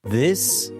This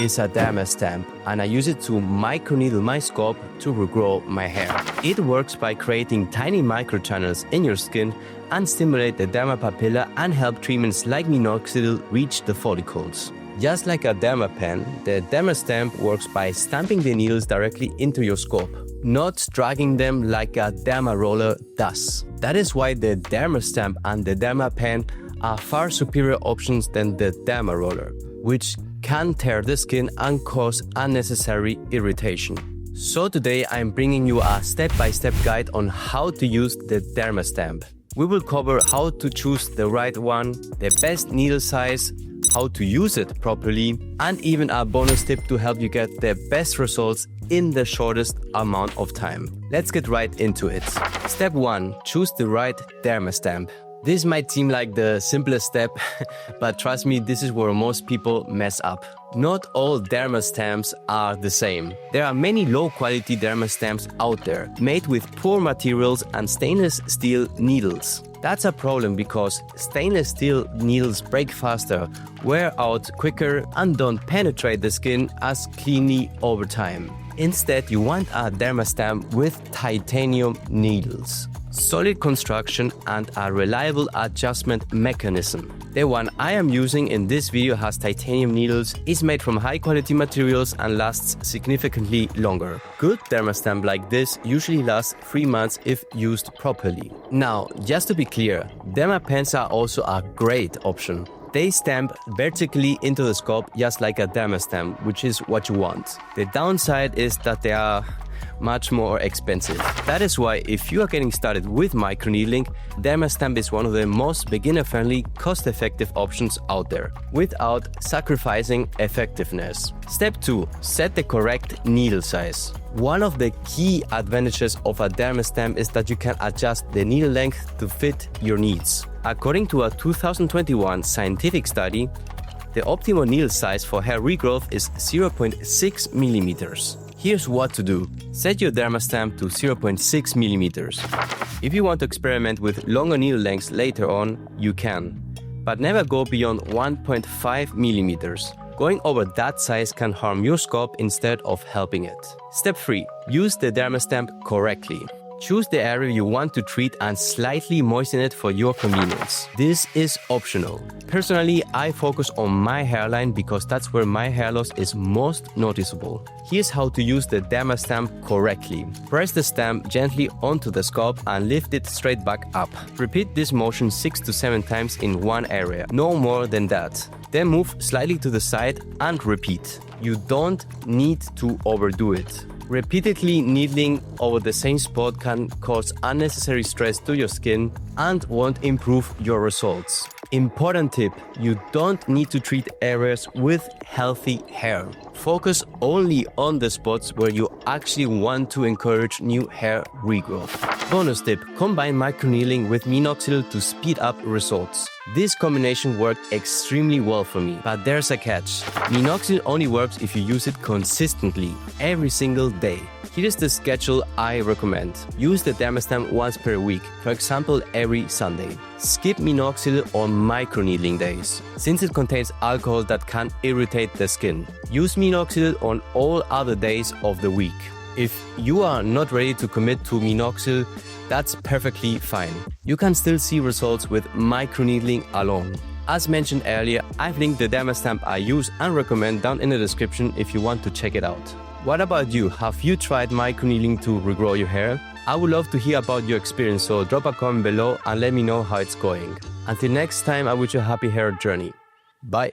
is a Derma Stamp, and I use it to microneedle my scalp to regrow my hair. It works by creating tiny microchannels in your skin and stimulate the derma papilla and help treatments like Minoxidil reach the follicles. Just like a derma pen, the Derma Stamp works by stamping the needles directly into your scalp, not dragging them like a derma roller does. That is why the Derma Stamp and the derma pen are far superior options than the derma roller, which can tear the skin and cause unnecessary irritation. So today I'm bringing you a step-by-step guide on how to use the Derma Stamp. We will cover how to choose the right one, the best needle size, how to use it properly, and even a bonus tip to help you get the best results in the shortest amount of time. Let's get right into it. Step 1. Choose the right Derma Stamp. This might seem like the simplest step, but trust me, this is where most people mess up. Not all Derma Stamps are the same. There are many low-quality Derma Stamps out there, made with poor materials and stainless steel needles. That's a problem because stainless steel needles break faster, wear out quicker, and don't penetrate the skin as cleanly over time. Instead, you want a Derma Stamp with titanium needles, solid construction, and a reliable adjustment mechanism. The one I am using in this video has titanium needles, is made from high quality materials, and lasts significantly longer. Good Derma Stamp like this usually lasts 3 months if used properly. Now, just to be clear, Derma pens are also a great option. They stamp vertically into the scalp just like a Derma Stamp, which is what you want. The downside is that they are much more expensive. That is why if you are getting started with microneedling, Derma Stamp is one of the most beginner-friendly, cost-effective options out there, without sacrificing effectiveness. Step 2. Set the correct needle size. One of the key advantages of a Derma Stamp is that you can adjust the needle length to fit your needs. According to a 2021 scientific study, the optimal needle size for hair regrowth is 0.6 millimeters. Here's what to do. Set your Derma Stamp to 0.6 millimeters. If you want to experiment with longer needle lengths later on, you can. But never go beyond 1.5 millimeters. Going over that size can harm your scalp instead of helping it. Step 3. Use the Derma Stamp correctly. Choose the area you want to treat and slightly moisten it for your convenience. This is optional. Personally, I focus on my hairline because that's where my hair loss is most noticeable. Here's how to use the Derma Stamp correctly. Press the stamp gently onto the scalp and lift it straight back up. Repeat this motion 6 to 7 times in one area, no more than that. Then move slightly to the side and repeat. You don't need to overdo it. Repeatedly needling over the same spot can cause unnecessary stress to your skin and won't improve your results. Important tip: you don't need to treat areas with healthy hair. Focus only on the spots where you actually want to encourage new hair regrowth. Bonus tip: combine microneedling with Minoxidil to speed up results. This combination worked extremely well for me, but there's a catch. Minoxidil only works if you use it consistently, every single day. Here's the schedule I recommend. Use the Derma Stamp once per week, for example every Sunday. Skip Minoxidil on microneedling days, since it contains alcohol that can irritate the skin. Use Minoxidil on all other days of the week. If you are not ready to commit to Minoxidil, that's perfectly fine. You can still see results with microneedling alone. As mentioned earlier, I've linked the Derma Stamp I use and recommend down in the description if you want to check it out. What about you? Have you tried microneedling to regrow your hair? I would love to hear about your experience, so drop a comment below and let me know how it's going. Until next time, I wish you a happy hair journey. Bye.